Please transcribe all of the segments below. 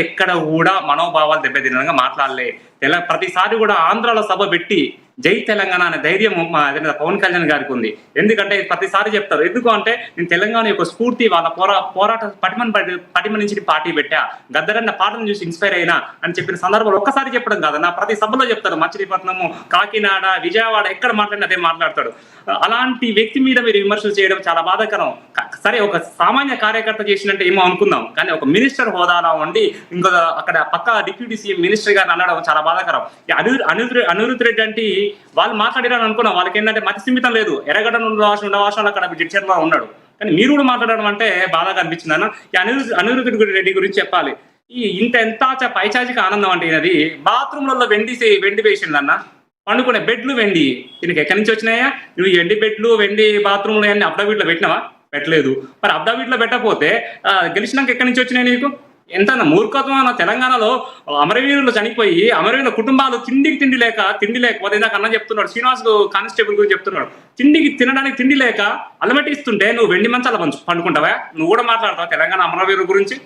ఎక్కడ కూడా మనోభావాలు దెబ్బతినగా మాట్లాడలే. ప్రతిసారి కూడా ఆంధ్రాలో సభ పెట్టి జై తెలంగాణ అనే ధైర్యం పవన్ కళ్యాణ్ గారికి ఉంది. ఎందుకంటే ప్రతిసారి చెప్తారు. ఎందుకు అంటే నేను తెలంగాణ యొక్క స్ఫూర్తి వాళ్ళ పోరాట పటిమ నుంచి పార్టీ పెట్టా, గద్దరన్న పాటను చూసి ఇన్స్పైర్ అయినా అని చెప్పిన సందర్భంలో ఒక్కసారి చెప్పడం కాదన్న ప్రతి సభలో చెప్తారు. మచిలీపట్నము, కాకినాడ, విజయవాడ ఎక్కడ మాట్లాడినా అదే మాట్లాడతాడు. అలాంటి వ్యక్తి మీద మీరు విమర్శలు చేయడం చాలా బాధాకరం. సరే ఒక సామాన్య కార్యకర్త చేసినట్టే ఏమో అనుకుందాం, కానీ ఒక మినిస్టర్ హోదాలో ఉండి ఇంకో అక్కడ పక్క డిప్యూటీ సీఎం మినిస్టర్ గారిని అనడం చాలా బాధాకరం. అనిరుద్ రెడ్డి అంటే వాళ్ళు మాట్లాడారని అనుకున్నాం. వాళ్ళకి ఏంటంటే మతి స్థిమితం లేదు. ఎర్రగడ్డ ఉండవాసం అక్కడ జడ్చర్లో ఉన్నాడు, కానీ మీరు కూడా మాట్లాడడం అంటే బాధగా అనిపించింది అన్న. ఈ అనిరుద్ రెడ్డి గురించి చెప్పాలి. ఎంత పైచాచిక ఆనందం అంటే ఇది బాత్రూమ్లలో వెండి వేసింది అన్న. పండుకునే బెడ్లు వెండి. దీనికి ఎక్కడి నుంచి వచ్చినాయా? నువ్వు ఎండి బెడ్లు, వెండి బాత్రూమ్లు అన్ని అబ్దాబీట్లో పెట్టినావా? పెట్టలేదు. మరి అబ్దాబీట్లో పెట్టకపోతే గెలిచినాక ఎక్కడి నుంచి వచ్చినాయి నీకు? ఎంత మూర్ఖత్వం అన్న. తెలంగాణలో అమరవీరులు చనిపోయి అమరవీరుల కుటుంబాలు తిండి లేకపోతే ఇందాక అన్న చెప్తున్నాడు, శ్రీనివాస్ కానిస్టేబుల్ గురించి చెప్తున్నాడు. తినడానికి తిండి లేక అలమటిస్తుంటే నువ్వు వెండి మంచాల పండుకుంటావా? నువ్వు కూడా మాట్లాడతావు తెలంగాణ అమరవీరుల గురించి?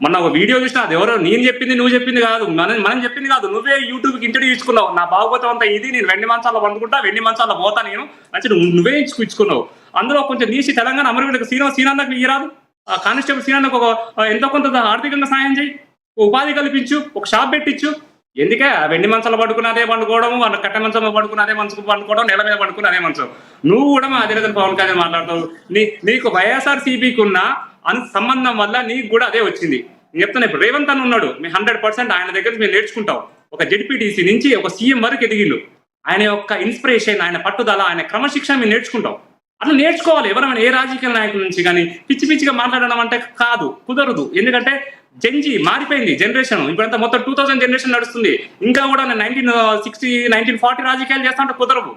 మొన్న ఒక వీడియో చూసినా, అది ఎవరో నేను చెప్పింది నువ్వు చెప్పింది కాదు, మనం చెప్పింది కాదు, నువ్వే యూట్యూబ్కి ఇంటర్వ్యూ ఇచ్చుకున్నావు. నా భాగవతం అంతా ఇది, నేను వెండి మంచాల్లో పండుకుంటా, వెండి మంచాల్లో పోతా నేను అంటే నువ్వే ఇచ్చుకున్నావు. అందులో కొంచెం తీసి తెలంగాణ అమరవీరులకు సీనాన్నకు ఇయ్యరాదు, కానిస్టేబుల్ సీనాన్నకు ఒక ఎంతో కొంత ఆర్థికంగా సాయం చేయి, ఉపాధి కల్పించు, ఒక షాప్ పెట్టించు. ఎందుకే వెండి మంచాలు పడుకున్నదే పండుకోవడం, కట్ట మంచంలో పడుకున్నదే మంచం పండుకోవడం, నెల మీద పడుకున్న అదే మంచం. నువ్వు కూడా మా అధినేత పవన్ కళ్యాణ్ మాట్లాడతావు. నీకు వైఎస్ఆర్సీపీకి ఉన్న సంబంధం వల్ల నీకు కూడా అదే వచ్చింది. నేను చెప్తాను, ఇప్పుడు రేవంత్ అని ఉన్నాడు, మీ 100% ఆయన దగ్గర మేము నేర్చుకుంటాం. ఒక జెడ్పీటీసీ నుంచి ఒక సీఎం వరకు ఎదిగిళ్ళు. ఆయన యొక్క ఇన్స్పిరేషన్, ఆయన పట్టుదల, ఆయన క్రమశిక్షణ మేము నేర్చుకుంటాం. అట్లా నేర్చుకోవాలి. ఎవరైనా ఏ రాజకీయ నాయకుల నుంచి కానీ పిచ్చిగా మాట్లాడడం అంటే కుదరదు. ఎందుకంటే జెన్జీ మారిపోయింది జనరేషన్. ఇప్పుడంతా మొత్తం 2000 జనరేషన్ నడుస్తుంది. ఇంకా కూడా 1960, 1940 రాజకీయాలు చేస్తా అంటే కుదరవు.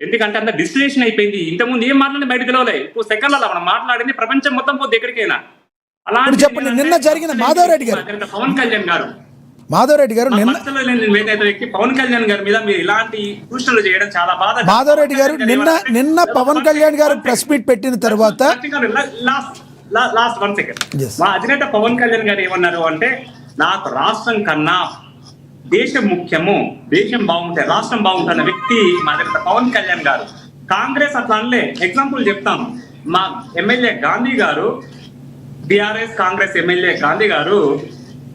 ఎందుకంటే అంత డిస్టిలేషన్ అయిపోయింది. ఇంతకుముందు ఏం మాట్లాడి బయట తెలవలే. ఇప్పుడు సెకండ్లలో మనం మాట్లాడింది ప్రపంచం మొత్తం పోతే ఎక్కడికైనా. అలాంటి చెప్పండి, నిన్న జరిగిన మాధవరెడ్డి గారు, పవన్ కళ్యాణ్ గారు పవన్ కళ్యాణ్ గారి మీద మీరు ఇలాంటి సూచనలు చేయడం చాలా బాధ. మాధవరెడ్డి గారు నిన్న పవన్ కళ్యాణ్ గారు ప్రెస్ మీట్ పెట్టిన తర్వాత లాస్ట్ 1 సెకండ్ మా అధినేత పవన్ కళ్యాణ్ గారు ఏమన్నారు అంటే, నాకు రాష్ట్రం కన్నా దేశం ముఖ్యము, దేశం బాగుంటే రాష్ట్రం బాగుంటున్న వ్యక్తి మా అధినేత పవన్ కళ్యాణ్ గారు. కాంగ్రెస్ అట్లా అనలే. ఎగ్జాంపుల్ చెప్తాను. మా ఎమ్మెల్యే గాంధీ గారు, టిఆర్ఎస్ కాంగ్రెస్ ఎమ్మెల్యే గాంధీ గారు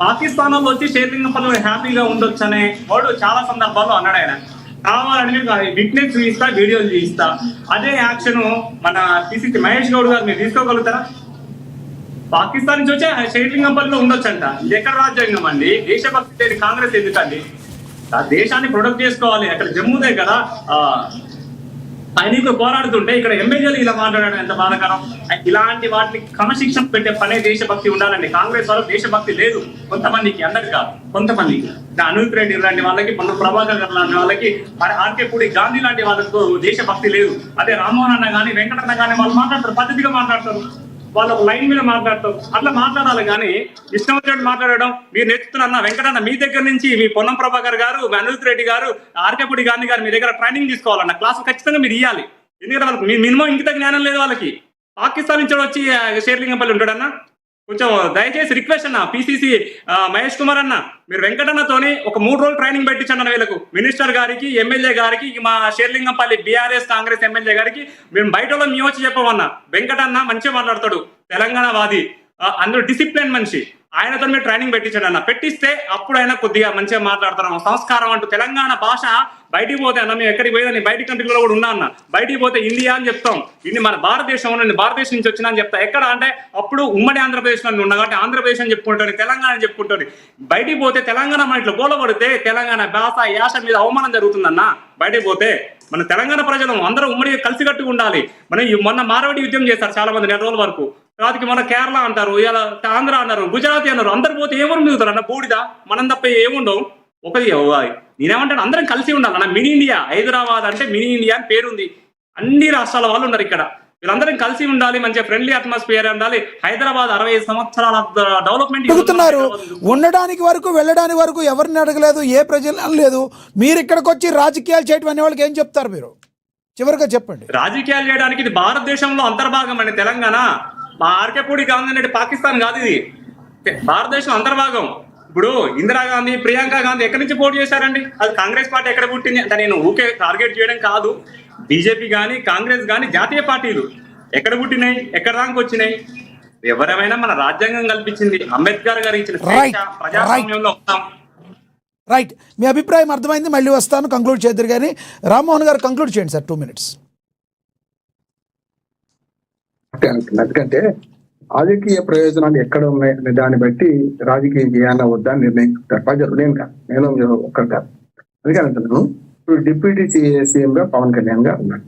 పాకిస్తాన్ లో వచ్చి షేర్లింగంపల్లి హ్యాపీగా ఉండొచ్చు అనే వాడు చాలా సందర్భాల్లో అన్నాడు. ఆయన కావాలని విట్నెస్ చూపిస్తా, వీడియోలు చూపిస్తా. అదే యాక్షన్ మన పిసిసి మహేష్ గౌడ్ గారు మీరు తీసుకోగలుగుతారా? పాకిస్తాన్ నుంచి వచ్చే షేర్లింగంపల్లిలో ఉండొచ్చంట. ఇది ఎక్కడ రాజ్యాంగం అండి? దేశభక్తి లేని కాంగ్రెస్ ఎందుకండి? దేశాన్ని ప్రొటెక్ట్ చేసుకోవాలి. అక్కడ జమ్మూ కదా సైనికులు పోరాడుతుంటే ఇక్కడ ఎమ్మెల్యేలు ఇలా మాట్లాడడం ఎంత బాధాకరం. ఇలాంటి వాటిని క్రమశిక్షణ పెట్టే పనే దేశభక్తి ఉండాలండి. కాంగ్రెస్ వాళ్ళకి దేశభక్తి లేదు. కొంతమందికి, అందరికి కాదు, కొంతమందికి. అనిరుద్ రెడ్డి లాంటి వాళ్ళకి, పొన్నం ప్రభాకర్ గారు లాంటి వాళ్ళకి, మరి ఆర్కే పూడి గాంధీ లాంటి వాళ్ళకు దేశభక్తి లేదు. అదే రామ్మోహన్ అన్న కానీ, వెంకటన్న కానీ వాళ్ళు మాట్లాడతారు, పద్ధతిగా మాట్లాడతారు, వాళ్ళు ఒక లైన్ మీద మాట్లాడతారు. అట్లా మాట్లాడాలి. కానీ ఇష్టం వచ్చినట్టు మాట్లాడడం మీరు నేర్చుకున్న వెంకటన్న మీ దగ్గర నుంచి, మీ పొన్నం ప్రభాకర్ గారు, అనిరుద్ రెడ్డి గారు, ఆర్కేపూడి గాంధీ గారు మీ దగ్గర ట్రైనింగ్ తీసుకోవాలన్న క్లాసు ఖచ్చితంగా మీరు ఇవ్వాలి. ఎందుకంటే వాళ్ళకి మినిమం ఇంకిత జ్ఞానం లేదు వాళ్ళకి. పాకిస్తాన్ నుంచి వచ్చి షేర్లింగంపల్లి ఉంటాడన్న. కొంచెం దయచేసి రిక్వెస్ట్ అన్న, పిసిసి మహేష్ కుమార్ అన్న, మీరు వెంకటన్నతోని ఒక 3 రోజులు ట్రైనింగ్ పెట్టించండి అన్న. వీళ్ళకు, మినిస్టర్ గారికి, ఎమ్మెల్యే గారికి, మా షేర్లింగంపల్లి బీఆర్ఎస్ కాంగ్రెస్ ఎమ్మెల్యే గారికి మేము బయట మేము వచ్చి చెప్పమన్నా. వెంకటన్న మంచిగా మాట్లాడతాడు, తెలంగాణ వాది, అందులో డిసిప్లిన్ మనిషి. ఆయనతో మీరు ట్రైనింగ్ పెట్టించండి అన్న. పెట్టిస్తే అప్పుడు ఆయన కొద్దిగా మంచిగా మాట్లాడతారు. సంస్కారం అంటూ తెలంగాణ భాష బయటికి పోతే అన్న, మేము ఎక్కడికి పోయేదని బయట కంట్రీలో కూడా ఉన్నా అన్న. బయటికి పోతే ఇండియా అని చెప్తాం, ఇది మన భారతదేశం, భారతదేశం నుంచి వచ్చినా అని చెప్తా. ఎక్కడ అంటే అప్పుడు ఉమ్మడి ఆంధ్రప్రదేశ్లో ఉన్నా కాబట్టి ఆంధ్రప్రదేశ్ అని చెప్పుకుంటారు, తెలంగాణ అని చెప్పుకుంటారు. బయటికి పోతే తెలంగాణ మన ఇట్లా గోలపడితే తెలంగాణ భాష యాస మీద అవమానం జరుగుతుందన్న. బయటికి పోతే మన తెలంగాణ ప్రజలు అందరూ ఉమ్మడి కలిసికట్టుగా ఉండాలి. మనం మొన్న మారవాడి యుద్ధం చేస్తారు చాలా మంది 4 రోజుల వరకు. రాతికి మన కేరళ అంటారు, ఇలా ఆంధ్ర అన్నారు, గుజరాతీ అన్నారు. అందరు పోతే ఎవరు మిగుతారు అన్న? బూడిద. మనం తప్ప ఏముండవు. నేనేమంటాను, అందరం కలిసి ఉండాలన్న. మినీ ఇండియా, హైదరాబాద్ అంటే మినీ ఇండియా అని పేరుంది. అన్ని రాష్ట్రాల వాళ్ళు ఉన్నారు ఇక్కడ. వీళ్ళందరం కలిసి ఉండాలి, మంచిగా ఫ్రెండ్లీ అట్మాస్ఫియర్ ఉండాలి. హైదరాబాద్ 65 సంవత్సరాల డెవలప్మెంట్ అడుగుతున్నారు. ఉండడానికి వరకు, వెళ్ళడానికి వరకు ఎవరిని అడగలేదు, ఏ ప్రజలు లేదు. మీరు ఇక్కడికి వచ్చి రాజకీయాలు చేయడం అనే వాళ్ళకి ఏం చెప్తారు మీరు? చివరిగా చెప్పండి. రాజకీయాలు చేయడానికి ఇది భారతదేశంలో అంతర్భాగం అండి తెలంగాణ. మా ఆర్కేపూడి గాంధీ పాకిస్తాన్ కాదు, ఇది భారతదేశం అంతర్భాగం. ఇప్పుడు ఇందిరాగాంధీ, ప్రియాంక గాంధీ ఎక్కడి నుంచి పోటీ చేశారండి? అది కాంగ్రెస్ పార్టీ ఎక్కడ పుట్టింది అంటే నేను ఊకే టార్గెట్ చేయడం కాదు. బీజేపీ కానీ కాంగ్రెస్ కానీ జాతీయ పార్టీలు ఎక్కడ పుట్టినాయి, ఎక్కడ దాకా వచ్చినాయి? ఎవరైనా మన రాజ్యాంగం కల్పించింది, అంబేద్కర్ గారు ఇచ్చిన స్వేచ్ఛ, ప్రజాస్వామ్యంలో ఉన్నాం. రైట్, మీ అభిప్రాయం అర్థమైంది. మళ్ళీ వస్తాను, కంక్లూడ్ చేద్దరు కానీ. రామ్మోహన్ గారు కంక్లూడ్ చేయండి సార్, 2 minutes. ఎందుకంటే రాజకీయ ప్రయోజనాలు ఎక్కడ ఉన్నాయనే దాన్ని బట్టి రాజకీయం చేయాలా వద్దా నిర్ణయించుకుంటారు ప్రజలు. నేను ఒక్కరు కాదు. అందుకని అంటున్నాను, ఇప్పుడు డిప్యూటీ సీఎం గా పవన్ కళ్యాణ్ గారు ఉన్నారు.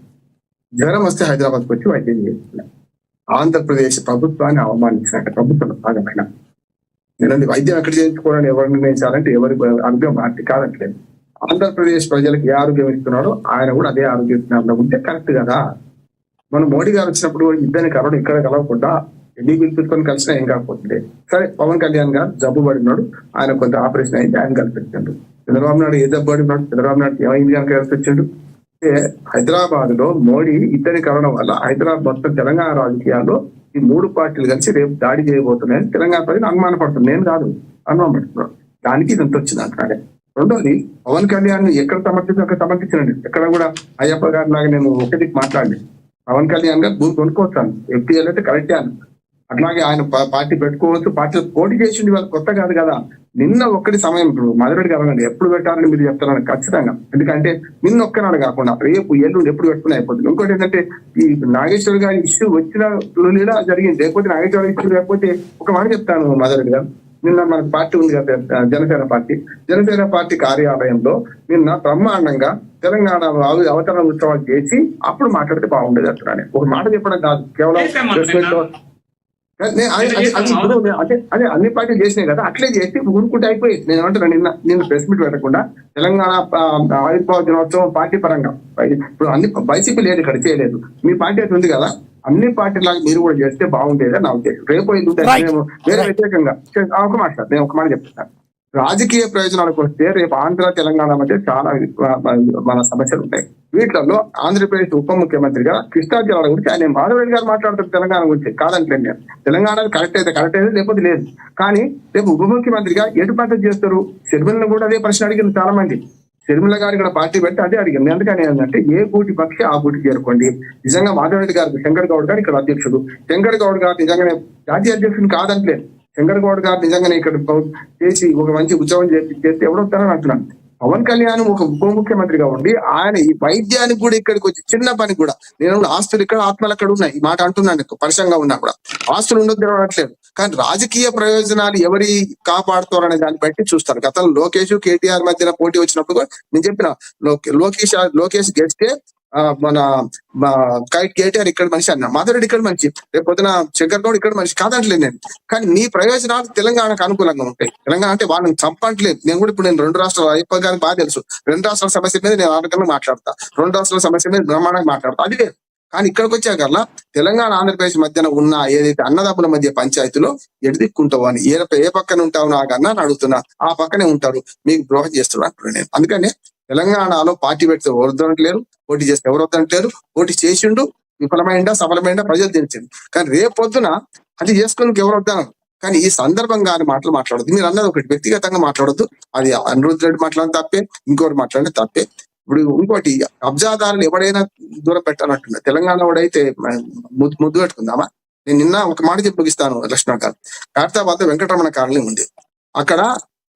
జ్వరం వస్తే హైదరాబాద్కి వచ్చి వైద్యం చేస్తున్నారు. ఆంధ్రప్రదేశ్ ప్రభుత్వాన్ని అవమానించినట్టు ప్రభుత్వం భాగమైన నేను వైద్యం ఎక్కడ చేయించుకోవాలని ఎవరు నిర్ణయించాలంటే ఎవరి ఆరోగ్యం పార్టీ కాదంటలేదు. ఆంధ్రప్రదేశ్ ప్రజలకు ఏ ఆరోగ్యం ఇస్తున్నాడో ఆయన కూడా అదే ఆరోగ్యం ఇస్తున్నారు ఉంటే కరెక్ట్ కదా. మనం మోడీ గారు వచ్చినప్పుడు ఇద్దరిని కలవడం ఇక్కడ కలవకుండా ఎన్ని పిలిపించుకొని కలిసినా ఏం కాకపోతుంది. సరే, పవన్ కళ్యాణ్ గారు జబ్బు పడినాడు, ఆయన కొంత ఆపరేషన్ అయింది, ఆయన కల్పించాడు. చంద్రబాబు నాయుడు ఏ జబ్బు పడినాడు, చంద్రబాబు నాయుడు ఏమైంది కనుక కల్పించాడు. హైదరాబాద్ లో మోడీ ఇద్దరిని కలవడం వల్ల హైదరాబాద్ మొత్తం తెలంగాణ రాజకీయాల్లో ఈ 3 పార్టీలు కలిసి రేపు దాడి చేయబోతున్నాయని తెలంగాణ ప్రజలు అనుమానపడుతుంది. నేను కాదు, అనుమానపడుతున్నాను. దానికి ఇదంతా వచ్చింది అంటున్నాడే. రెండోది, పవన్ కళ్యాణ్ ఎక్కడ సమర్థించండి. ఎక్కడ కూడా అయ్యప్ప గారి లాగా నేను ఒకటి మాట్లాడలేదు. పవన్ కళ్యాణ్ గారు భూమి కొనుక్కోవచ్చాను, ఎంపీఎల్ అయితే కరెక్టే అని. అట్లాగే ఆయన పార్టీ పెట్టుకోవచ్చు, పార్టీలో పోటీ చేసింది, వాళ్ళు కొత్త కాదు కదా. నిన్న ఒక్కటి సమయం, ఇప్పుడు మధురెడ్డి గారు ఎప్పుడు పెట్టాలని మీరు చెప్తారని ఖచ్చితంగా. ఎందుకంటే నిన్న ఒక్కనాడు కాకుండా రేపు ఎల్లుండి ఎప్పుడు పెట్టుకుని అయిపోతుంది. ఇంకోటి ఏంటంటే, ఈ నాగేశ్వర్ గారి ఇష్యూ వచ్చిన లేదా జరిగింది, లేకపోతే నాగేశ్వర ఇష్యూ లేకపోతే ఒక మాట చెప్తాను మధురెడ్డి గారు. నిన్న మనకు పార్టీ ఉంది కదా, జనసేన పార్టీ కార్యాలయంలో నిన్న బ్రహ్మాండంగా తెలంగాణ అవతరణ ఉత్సవాలు చేసి అప్పుడు మాట్లాడితే బాగుండేది అంటున్నాను. ఒక మాట చెప్పడం కాదు, కేవలం అదే అన్ని పార్టీలు చేసినాయి కదా, అట్లే చేసి ఊరుకుంటే అయిపోయింది. నేను ఏమంటున్నాను, నిన్న ప్రెస్ మీట్ పెట్టకుండా తెలంగాణ ఆవిర్భావ దినోత్సవం పార్టీ పరంగా ఇప్పుడు అన్ని వైసీపీ లేదు, ఇక్కడ చేయలేదు. మీ పార్టీ అయితే ఉంది కదా, అన్ని పార్టీలాగా మీరు కూడా చేస్తే బాగుండేది నా ఉద్దేశం. రేపు వేరే వ్యతిరేకంగా నేను ఒక మాట చెప్తాను. రాజకీయ ప్రయోజనాలకు వస్తే రేపు ఆంధ్ర తెలంగాణ మధ్య చాలా మన సమస్యలు ఉంటాయి. వీటిలో ఆంధ్రప్రదేశ్ ఉప ముఖ్యమంత్రిగా కృష్ణా జిల్లాల గురించి ఆయన మాధవరెడ్డి గారు మాట్లాడుతారు తెలంగాణ గురించి, కాదంటలేదు నేను. తెలంగాణ కరెక్ట్ అయితే లేకపోతే లేదు. కానీ రేపు ఉప ముఖ్యమంత్రిగా ఎటు పద్ధతి చేస్తారు? షర్మిలను కూడా అదే ప్రశ్న అడిగింది చాలా మంది. షర్మిల గారు ఇక్కడ పార్టీ పెట్టి అదే అడిగింది. అందుకని ఏంటంటే, ఏ గూటి పక్షి ఆ గూటికి చేరుకోండి. నిజంగా మాధవరెడ్డి గారు, శంకర్ గౌడ్ గారు ఇక్కడ అధ్యక్షుడు, శంకర్ గౌడ్ గారు నిజంగానే జాతీయ అధ్యక్షుడు కాదంటలేదు. శంకర్ గౌడ్ గారు నిజంగానే ఇక్కడ చేసి ఒక మంచి ఉద్యోగం చేస్తే ఎవడొస్తారని అంటున్నాను. పవన్ కళ్యాణ్ ఒక ఉప ముఖ్యమంత్రిగా ఉండి ఆయన ఈ వైద్యానికి కూడా ఇక్కడికి వచ్చి చిన్న పని కూడా, నేను ఆస్తులు ఇక్కడ ఆత్మలు అక్కడ ఉన్నాయి, ఈ మాట అంటున్నాను. పరిశ్రమగా ఉన్నా కూడా ఆస్తులు ఉండొద్దు అనట్లేదు. కానీ రాజకీయ ప్రయోజనాలు ఎవరి కాపాడుతారనే దాన్ని బట్టి చూస్తారు. గతంలో లోకేష్ కేటీఆర్ మధ్యన పోటీ వచ్చినప్పుడు కూడా నేను చెప్పిన, లోకేష్ గెలిస్తే మన కేటీఆర్ ఇక్కడ మనిషి అన్న, మాధవరెడ్డి ఇక్కడ మనిషి, రేపు పొద్దున శంకర్ గౌడ్ ఇక్కడ మనిషి కాదంటలేదు నేను. కానీ నీ ప్రయోజనాలు తెలంగాణకు అనుకూలంగా ఉంటాయి. తెలంగాణ అంటే వాళ్ళని చంపట్లేదు. నేను కూడా ఇప్పుడు 2 రాష్ట్రాలు అయ్యప్ప గారికి బాగా తెలుసు. 2 రాష్ట్రాల సమస్య మీద నేను ఆరోగ్యంగా మాట్లాడతా, 2 రాష్ట్రాల సమస్య మీద బ్రహ్మాండంగా మాట్లాడతా, అది లేదు. కానీ ఇక్కడికి వచ్చాకల్లా తెలంగాణ ఆంధ్రప్రదేశ్ మధ్యన ఉన్న ఏదైతే అన్నదమ్ముల మధ్య పంచాయతీలో ఎటు దిక్కుంటావు అని, ఏ పక్కన ఉంటావు నాకన్నా అడుగుతున్నా, ఆ పక్కనే ఉంటారు, మీకు ద్రోహం చేస్తున్నారు అంటున్నాను నేను. అందుకనే తెలంగాణలో పార్టీ పెడితే ఎవరు వద్దనట్లేరు, పోటీ చేస్తే ఎవరు వద్దనట్లేరు. పోటీ చేసిండు, విఫలమైందా సఫలమైందా ప్రజలు తెలిసింది. కానీ రేపొద్దున అది చేసుకుని ఎవరు వద్దన్నారు. కానీ ఈ సందర్భంగా మాటలు మాట్లాడద్దు. మీరు అన్నది ఒకటి వ్యక్తిగతంగా మాట్లాడొద్దు. అది అనిరుద్ధ్ రెడ్డి మాట్లాడిన తప్పే, ఇంకోటి మాట్లాడిన తప్పే. ఇప్పుడు ఇంకోటి, కబ్జాదారులు ఎవడైనా దూరం పెట్టాలంటున్నా. తెలంగాణ వాడైతే ముద్దు పెట్టుకుందామా? నేను నిన్న ఒక మాట చెప్పి ముగిస్తాను. లక్ష్మణ గారు, ఖైరతాబాద్ వెంకటరమణ కాలనీ ఉంది. అక్కడ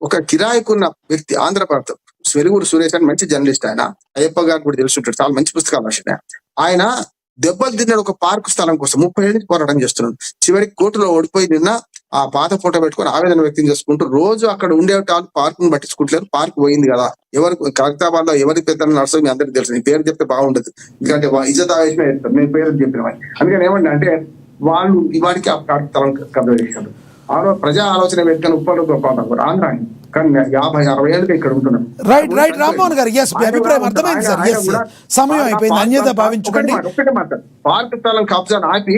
ఒక కిరాయికున్న వ్యక్తి, ఆంధ్రప్రదేశ్ వెలుగురు సురేష్ అని మంచి జర్నలిస్ట్, ఆయన అయ్యప్ప గారు కూడా తెలుసుంటాడు, చాలా మంచి పుస్తకాలు రాసిన ఆయన. దెబ్బలు తిన్నాడు ఒక పార్కు స్థలం కోసం, 30 ఏళ్ళ నుంచి పోరాటం చేస్తున్నాడు. చివరికి కోర్టులో ఓడిపోయి నిన్న ఆ పాత ఫోటో పెట్టుకుని ఆవేదన వ్యక్తం చేసుకుంటూ రోజు అక్కడ ఉండే పార్కును పట్టించుకుంటలేరు. పార్క్ పోయింది కదా, ఎవరు ఖైరతాబాద్ లో ఎవరి పెద్ద నర్సు మీ అందరికి తెలుసు. నీ పేరు చెప్తే బాగుండదు, ఎందుకంటే ఇజ్జత్ ఆవేశమే చేస్తారు. నేను పేరు చెప్పిన వాడిని. అందుకని ఏమంటే అంటే వాళ్ళు ఇవాడికి ఆ పార్క్ స్థలం కబ్జా చేశారు. ప్రజా ఆలోచన వ్యక్తిని ఉప్పలు ఆంధ్ర, కానీ 50-60 ఏళ్ళుగా ఇక్కడ ఉంటున్నాం. రైట్ రామ్మోహన్ గారు, అభిప్రాయం అర్థమైంది సార్. సమయం అయిపోయింది, అన్యత భావించకండి. పార్క్ స్థలం కబ్జా ఆపి